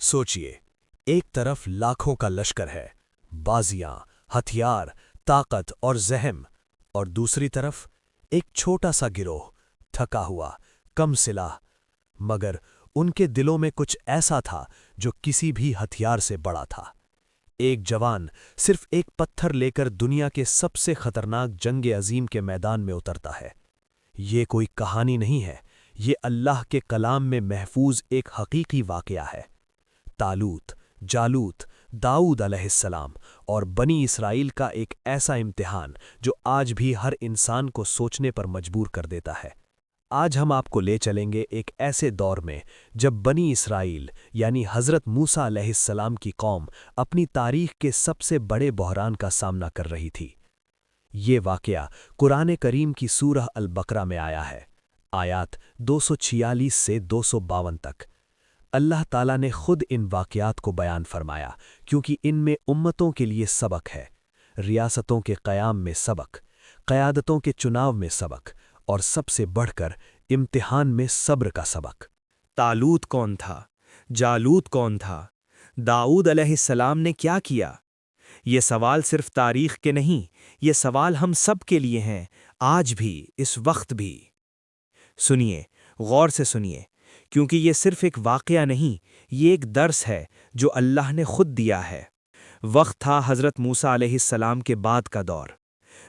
सोचिए, एक तरफ लाखों का लश्कर है, बाजियां, हथियार, ताकत और ज़हम, और दूसरी तरफ एक छोटा सा गिरोह, थका हुआ, कम सिलाह, मगर उनके दिलों में कुछ ऐसा था जो किसी भी हथियार से बड़ा था। एक जवान सिर्फ एक पत्थर लेकर दुनिया के सबसे खतरनाक जंग अजीम के मैदान में उतरता है। ये कोई कहानी नहीं है, ये अल्लाह के कलाम में महफूज एक हकीकी वाक़या है। तालूत, जालूत, दाऊद अलैहिस्सलाम और बनी इसराइल का एक ऐसा इम्तिहान जो आज भी हर इंसान को सोचने पर मजबूर कर देता है। आज हम आपको ले चलेंगे एक ऐसे दौर में जब बनी इसराइल यानी हज़रत मूसा अलैहिस्सलाम की कौम अपनी तारीख के सबसे बड़े बहरान का सामना कर रही थी। ये वाक़या कुरान करीम की सूरह अल बकरा में आया है, आयात 246 से 252 तक। अल्लाह ताला ने खुद इन वाक़यात को बयान फरमाया क्योंकि इनमें उम्मतों के लिए सबक है, रियासतों के क़याम में सबक, क़यादतों के चुनाव में सबक और सबसे बढ़कर इम्तिहान में सब्र का सबक। तालूत कौन था? जालूत कौन था? दाऊद अलैहिस्सलाम ने क्या किया? ये सवाल सिर्फ तारीख के नहीं, ये सवाल हम सब के लिए हैं, आज भी, इस वक्त भी। सुनिए, गौर से सुनिए, क्योंकि ये सिर्फ एक वाक़या नहीं, ये एक दर्स है जो अल्लाह ने खुद दिया है। वक्त था हज़रत मूसा अलैहिस्सलाम के बाद का दौर।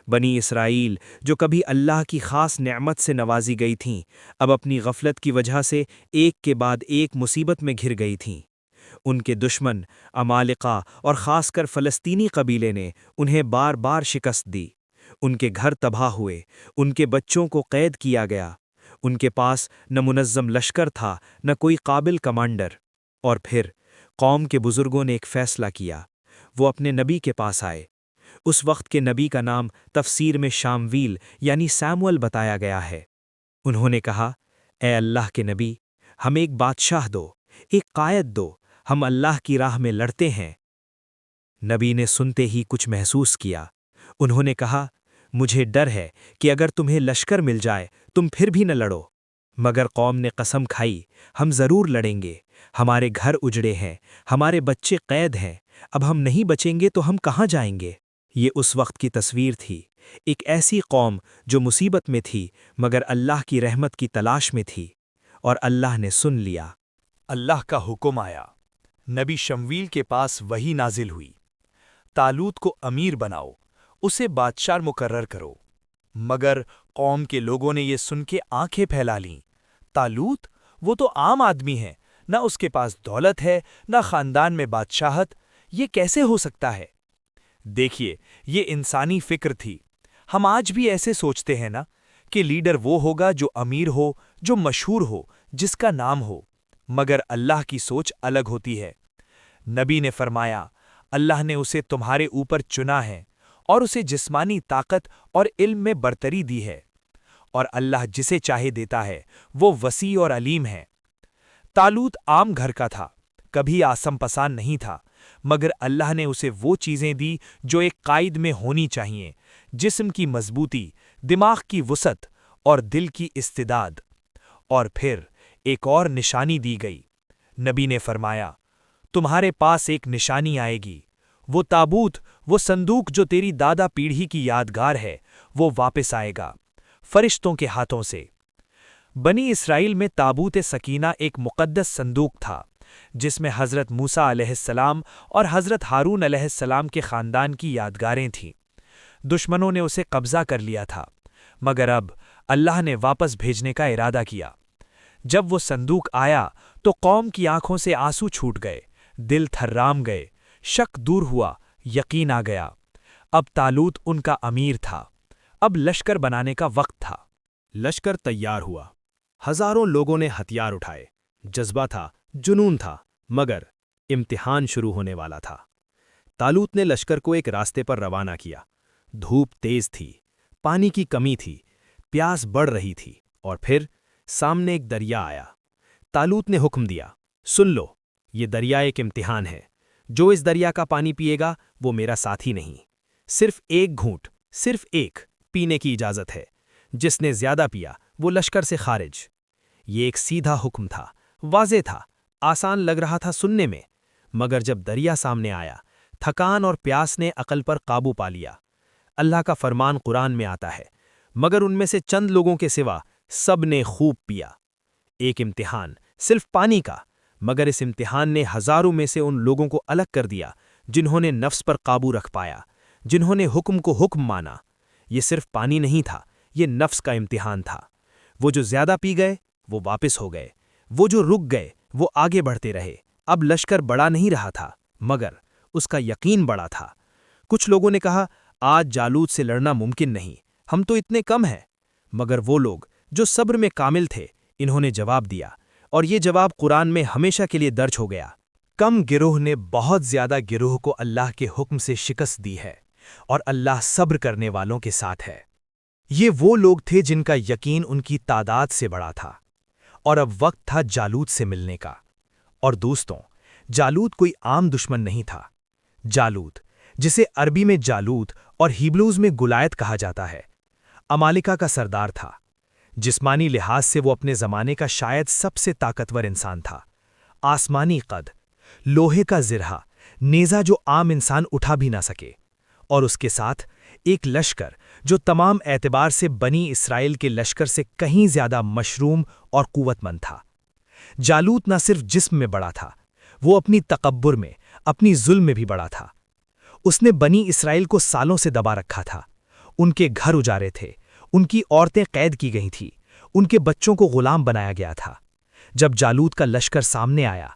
बनी इसराइल जो कभी अल्लाह की ख़ास नेमत से नवाजी गई थीं, अब अपनी गफलत की वजह से एक के बाद एक मुसीबत में घिर गई थीं। उनके दुश्मन अमालिका और ख़ासकर फ़लस्तीनी कबीले ने उन्हें बार बार शिकस्त दी। उनके घर तबाह हुए, उनके बच्चों को कैद किया गया। उनके पास न मुनज़्ज़म लश्कर था, न कोई काबिल कमांडर। और फिर कौम के बुज़ुर्गों ने एक फ़ैसला किया। वो अपने नबी के पास आए। उस वक्त के नबी का नाम तफसीर में शामवील यानी सैमुअल बताया गया है। उन्होंने कहा, ए अल्लाह के नबी, हमें एक बादशाह दो, एक कायद दो, हम अल्लाह की राह में लड़ते हैं। नबी ने सुनते ही कुछ महसूस किया। उन्होंने कहा, मुझे डर है कि अगर तुम्हें लश्कर मिल जाए तुम फिर भी न लड़ो। मगर कौम ने कसम खाई, हम ज़रूर लड़ेंगे, हमारे घर उजड़े हैं, हमारे बच्चे कैद हैं, अब हम नहीं बचेंगे तो हम कहाँ जाएंगे। ये उस वक्त की तस्वीर थी, एक ऐसी कौम जो मुसीबत में थी मगर अल्लाह की रहमत की तलाश में थी, और अल्लाह ने सुन लिया। अल्लाह का हुक्म आया, नबी शमवील के पास वही नाजिल हुई, तालूत को अमीर बनाओ, उसे बादशाह मुकर्रर करो। मगर कौम के लोगों ने ये सुन के आंखें फैला लीं। तालूत, वो तो आम आदमी है, न उसके पास दौलत है, न खानदान में बादशाहत, ये कैसे हो सकता है। देखिए, ये इंसानी फिक्र थी। हम आज भी ऐसे सोचते हैं ना कि लीडर वो होगा जो अमीर हो, जो मशहूर हो, जिसका नाम हो, मगर अल्लाह की सोच अलग होती है। नबी ने फरमाया, अल्लाह ने उसे तुम्हारे ऊपर चुना है और उसे जिस्मानी ताकत और इल्म में बरतरी दी है, और अल्लाह जिसे चाहे देता है, वो वसी और अलीम है। तालूत आम घर का था, कभी आसम पसान नहीं था, मगर अल्लाह ने उसे वो चीज़ें दी जो एक कायद में होनी चाहिए, जिस्म की मजबूती, दिमाग की वुसत और दिल की इस्तिदाद। और फिर एक और निशानी दी गई। नबी ने फरमाया, तुम्हारे पास एक निशानी आएगी, वो ताबूत, वो संदूक जो तेरी दादा पीढ़ी की यादगार है, वो वापस आएगा, फरिश्तों के हाथों से। बनी इसराइल में ताबूत सकीना एक मुक़द्दस संदूक था, जिसमें हज़रत मूसा अलैहिस्सलाम और हज़रत हारून अलैहिस्सलाम के ख़ानदान की यादगारें थीं। दुश्मनों ने उसे कब्ज़ा कर लिया था, मगर अब अल्लाह ने वापस भेजने का इरादा किया। जब वो संदूक आया तो कौम की आंखों से आंसू छूट गए, दिल थर्राम गए, शक दूर हुआ, यकीन आ गया। अब तालूत उनका अमीर था, अब लश्कर बनाने का वक्त था। लश्कर तैयार हुआ, हजारों लोगों ने हथियार उठाए, जज्बा था, जुनून था, मगर इम्तिहान शुरू होने वाला था। तालूत ने लश्कर को एक रास्ते पर रवाना किया। धूप तेज थी, पानी की कमी थी, प्यास बढ़ रही थी, और फिर सामने एक दरिया आया। तालूत ने हुक्म दिया, सुन लो, ये दरिया एक इम्तिहान है, जो इस दरिया का पानी पिएगा वो मेरा साथी नहीं। सिर्फ एक घूंट, सिर्फ एक पीने की इजाज़त है, जिसने ज्यादा पिया वो लश्कर से खारिज। ये एक सीधा हुक्म था, वाज़े था, آسان لگ رہا تھا سننے میں، مگر جب دریا سامنے آیا، تھکان اور پیاس نے عقل پر قابو پا لیا۔ اللہ کا فرمان قرآن میں آتا ہے، مگر ان میں سے چند لوگوں کے سوا سب نے خوب پیا۔ ایک امتحان صرف پانی کا، مگر اس امتحان نے ہزاروں میں سے ان لوگوں کو الگ کر دیا جنہوں نے نفس پر قابو رکھ پایا، جنہوں نے حکم کو حکم مانا۔ یہ صرف پانی نہیں تھا، یہ نفس کا امتحان تھا۔ وہ جو زیادہ پی گئے وہ واپس ہو گئے، وہ جو رک گئے وہ آگے بڑھتے رہے۔ اب لشکر بڑا نہیں رہا تھا، مگر اس کا یقین بڑا تھا۔ کچھ لوگوں نے کہا، آج جالوت سے لڑنا ممکن نہیں، ہم تو اتنے کم ہیں۔ مگر وہ لوگ جو صبر میں کامل تھے، انہوں نے جواب دیا، اور یہ جواب قرآن میں ہمیشہ کے لیے درج ہو گیا۔ کم گروہ نے بہت زیادہ گروہ کو اللہ کے حکم سے شکست دی ہے، اور اللہ صبر کرنے والوں کے ساتھ ہے۔ یہ وہ لوگ تھے جن کا یقین ان کی تعداد سے بڑا تھا، اور اب وقت تھا جالوت سے ملنے کا۔ اور دوستوں، جالوت کوئی عام دشمن نہیں تھا۔ جالوت، جسے عربی میں جالوت اور ہیبروز میں گولایت کہا جاتا ہے، امالیکا کا سردار تھا۔ جسمانی لحاظ سے وہ اپنے زمانے کا شاید سب سے طاقتور انسان تھا۔ آسمانی قد، لوہے کا زرہ، نیزہ جو عام انسان اٹھا بھی نہ سکے، اور اس کے ساتھ ایک لشکر جو تمام اعتبار سے بنی اسرائیل کے لشکر سے کہیں زیادہ مشروم اور قوت مند تھا۔ جالوت نہ صرف جسم میں بڑا تھا، وہ اپنی تکبر میں، اپنی ظلم میں بھی بڑا تھا۔ اس نے بنی اسرائیل کو سالوں سے دبا رکھا تھا۔ ان کے گھر اجارے تھے، ان کی عورتیں قید کی گئی تھیں، ان کے بچوں کو غلام بنایا گیا تھا۔ جب جالوت کا لشکر سامنے آیا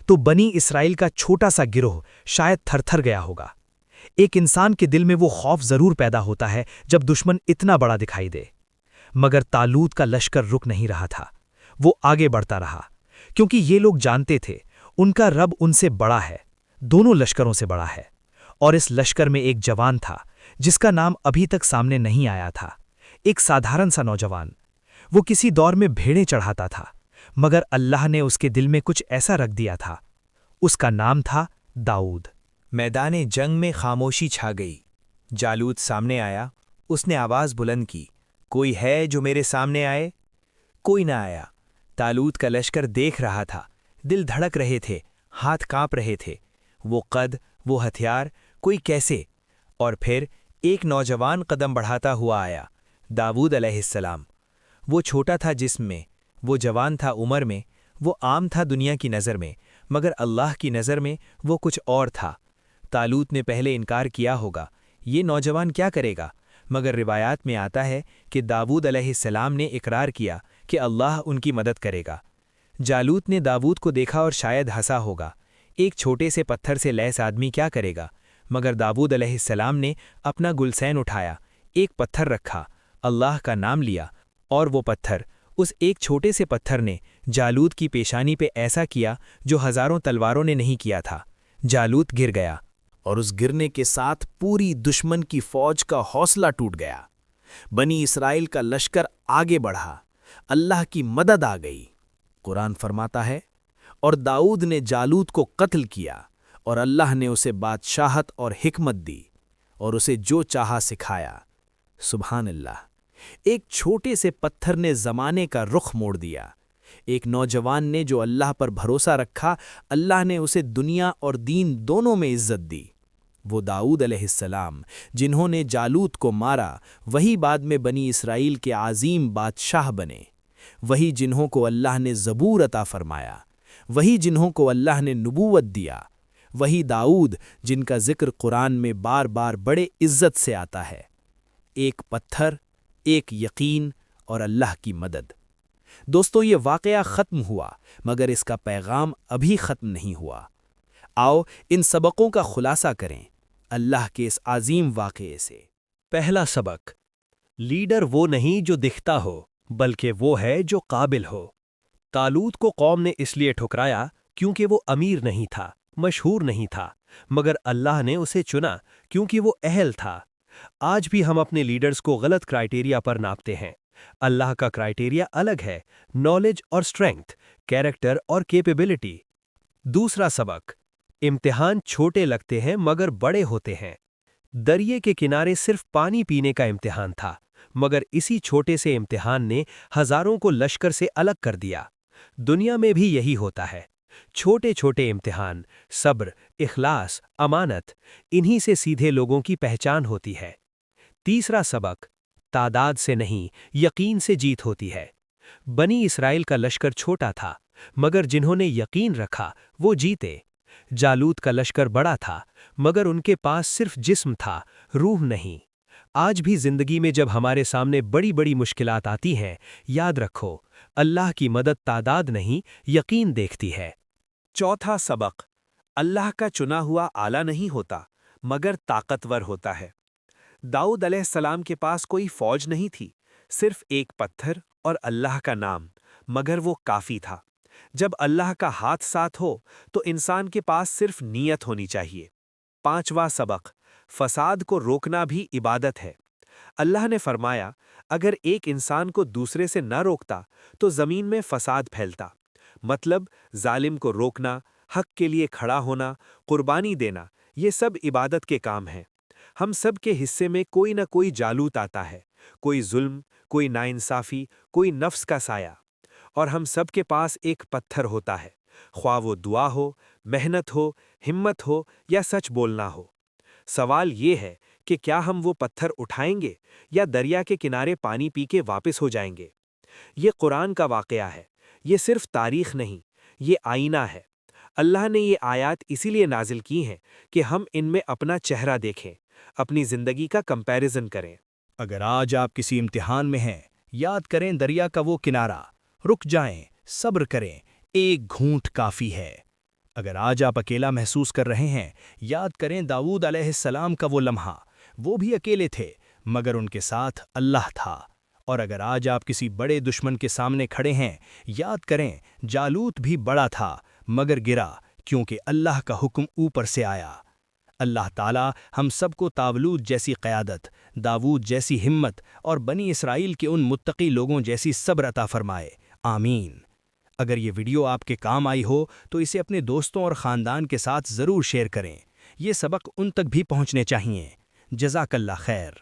تو بنی اسرائیل کا چھوٹا سا گروہ شاید تھر تھر گیا ہوگا۔ ایک انسان کے دل میں وہ خوف ضرور پیدا ہوتا ہے جب دشمن اتنا بڑا دکھائی دے۔ مگر طالوت کا لشکر رک نہیں رہا تھا، وہ آگے بڑھتا رہا، کیونکہ یہ لوگ جانتے تھے ان کا رب ان سے بڑا ہے، دونوں لشکروں سے بڑا ہے۔ اور اس لشکر میں ایک جوان تھا جس کا نام ابھی تک سامنے نہیں آیا تھا، ایک سادھارن سا نوجوان۔ وہ کسی دور میں بھیڑیں چڑھاتا تھا، مگر اللہ نے اس کے دل میں کچھ ایسا رکھ دیا تھا۔ اس کا نام تھا داؤد۔ میدان جنگ میں خاموشی چھا گئی۔ جالوت سامنے آیا، اس نے آواز بلند کی، کوئی ہے جو میرے سامنے آئے؟ کوئی نہ آیا۔ طالوت کا لشکر دیکھ رہا تھا، دل دھڑک رہے تھے، ہاتھ کانپ رہے تھے۔ وہ قد، وہ ہتھیار، کوئی کیسے؟ اور پھر ایک نوجوان قدم بڑھاتا ہوا آیا، داؤد علیہ السلام۔ وہ چھوٹا تھا جسم میں، وہ جوان تھا عمر میں، وہ عام تھا دنیا کی نظر میں، مگر اللہ کی نظر میں وہ کچھ اور تھا۔ طالوت نے پہلے انکار کیا ہوگا، یہ نوجوان کیا کرے گا؟ مگر روایات میں آتا ہے کہ داؤد علیہ السلام نے اقرار کیا کہ اللہ ان کی مدد کرے گا۔ جالوت نے داؤد کو دیکھا اور شاید ہنسا ہوگا، ایک چھوٹے سے پتھر سے لیس آدمی کیا کرے گا؟ مگر داؤد علیہ السلام نے اپنا گلسین اٹھایا، ایک پتھر رکھا، اللہ کا نام لیا، اور وہ پتھر، اس ایک چھوٹے سے پتھر نے جالوت کی پیشانی پہ ایسا کیا جو ہزاروں تلواروں نے نہیں کیا تھا۔ جالوت گر گیا، اور اس گرنے کے ساتھ پوری دشمن کی فوج کا حوصلہ ٹوٹ گیا۔ بنی اسرائیل کا لشکر آگے بڑھا، اللہ کی مدد آ گئی۔ قرآن فرماتا ہے، اور داؤد نے جالوت کو قتل کیا، اور اللہ نے اسے بادشاہت اور حکمت دی، اور اسے جو چاہا سکھایا۔ سبحان اللہ! ایک چھوٹے سے پتھر نے زمانے کا رخ موڑ دیا۔ ایک نوجوان نے جو اللہ پر بھروسہ رکھا، اللہ نے اسے دنیا اور دین دونوں میں عزت دی۔ وہ داؤد علیہ السلام جنہوں نے جالوت کو مارا، وہی بعد میں بنی اسرائیل کے عظیم بادشاہ بنے، وہی جنہوں کو اللہ نے زبور عطا فرمایا، وہی جنہوں کو اللہ نے نبوت دیا، وہی داؤد جن کا ذکر قرآن میں بار بار بڑے عزت سے آتا ہے۔ ایک پتھر، ایک یقین اور اللہ کی مدد۔ دوستو، یہ واقعہ ختم ہوا، مگر اس کا پیغام ابھی ختم نہیں ہوا۔ آؤ ان سبقوں کا خلاصہ کریں اللہ کے اس عظیم واقعے سے۔ پہلا سبق، لیڈر وہ نہیں جو دکھتا ہو، بلکہ وہ ہے جو قابل ہو۔ طالوت کو قوم نے اس لیے ٹھکرایا کیونکہ وہ امیر نہیں تھا، مشہور نہیں تھا، مگر اللہ نے اسے چنا کیونکہ وہ اہل تھا۔ آج بھی ہم اپنے لیڈرز کو غلط کرائیٹیریا پر ناپتے ہیں۔ اللہ کا کرائیٹیریا الگ ہے، نالج اور اسٹرینگتھ، کیریکٹر اور کیپیبلٹی۔ دوسرا سبق، امتحان چھوٹے لگتے ہیں مگر بڑے ہوتے ہیں۔ دریا کے کنارے صرف پانی پینے کا امتحان تھا، مگر اسی چھوٹے سے امتحان نے ہزاروں کو لشکر سے الگ کر دیا۔ دنیا میں بھی یہی ہوتا ہے، छोटे छोटे इम्तिहान, सब्र, इखलास, अमानत, इन्हीं से सीधे लोगों की पहचान होती है। तीसरा सबक, तादाद से नहीं, यकीन से जीत होती है। बनी इस्राएल का लश्कर छोटा था, मगर जिन्होंने यकीन रखा वो जीते। जालूत का लश्कर बड़ा था, मगर उनके पास सिर्फ जिस्म था, रूह नहीं। आज भी जिंदगी में जब हमारे सामने बड़ी बड़ी मुश्किलात आती हैं, याद रखो, अल्लाह की मदद तादाद नहीं, यकीन देखती है। चौथा सबक, अल्लाह का चुना हुआ आला नहीं होता, मगर ताकतवर होता है। दाऊद अलैहिस्सलाम के पास कोई फौज नहीं थी, सिर्फ एक पत्थर और अल्लाह का नाम, मगर वो काफी था। जब अल्लाह का हाथ साथ हो तो इंसान के पास सिर्फ नीयत होनी चाहिए। पांचवा सबक, फसाद को रोकना भी इबादत है। अल्लाह ने फरमाया, अगर एक इंसान को दूसरे से न रोकता तो जमीन में फसाद फैलता। मतलब जालिम को रोकना, हक के लिए खड़ा होना, कुर्बानी देना, ये सब इबादत के काम हैं। हम सब के हिस्से में कोई न कोई जालूत आता है, कोई जुल्म, कोई नाइंसाफी, कोई नफ्स का साया। और हम सब के पास एक पत्थर होता है, ख्वाह वो दुआ हो, मेहनत हो, हिम्मत हो या सच बोलना हो। सवाल ये है कि क्या हम वो पत्थर उठाएंगे या दरिया के किनारे पानी पी के वापस हो जाएंगे। ये कुरान का वाक़या है, ये सिर्फ तारीख नहीं, ये आईना है। अल्लाह ने ये आयात इसीलिए नाजिल की हैं कि हम इनमें अपना चेहरा देखें, अपनी ज़िंदगी का कंपैरिजन करें। अगर आज आप किसी इम्तिहान में हैं, याद करें दरिया का वो किनारा, रुक जाएं, सब्र करें, एक घूंट काफ़ी है। अगर आज आप अकेला महसूस कर रहे हैं, याद करें दाऊद अलैहिस्सलाम का वो लम्हा, वो भी अकेले थे, मगर उनके साथ अल्लाह था। और अगर आज आप किसी बड़े दुश्मन के सामने खड़े हैं, याद करें जालूत भी बड़ा था, मगर गिरा क्योंकि अल्लाह का हुक्म ऊपर से आया। अल्लाह ताला हम सबको तावलूद जैसी क़यादत, दाऊद जैसी हिम्मत और बनी इसराइल के उन मुत्तकी लोगों जैसी सब्र अता फरमाए। आमीन। अगर ये वीडियो आपके काम आई हो तो इसे अपने दोस्तों और ख़ानदान के साथ ज़रूर शेयर करें। ये सबक उन तक भी पहुंचने चाहिए। जज़ाकल्लाह खैर।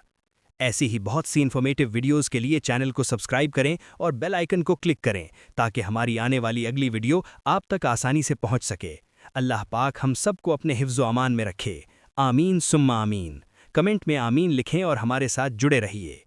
ऐसी ही बहुत सी इन्फॉर्मेटिव वीडियोस के लिए चैनल को सब्सक्राइब करें और बेल आइकन को क्लिक करें ताकि हमारी आने वाली अगली वीडियो आप तक आसानी से पहुंच सके। अल्लाह पाक हम सबको अपने हिफ्ज़ व अमान में रखे। आमीन सुम्मा आमीन। कमेंट में आमीन लिखें और हमारे साथ जुड़े रहिए।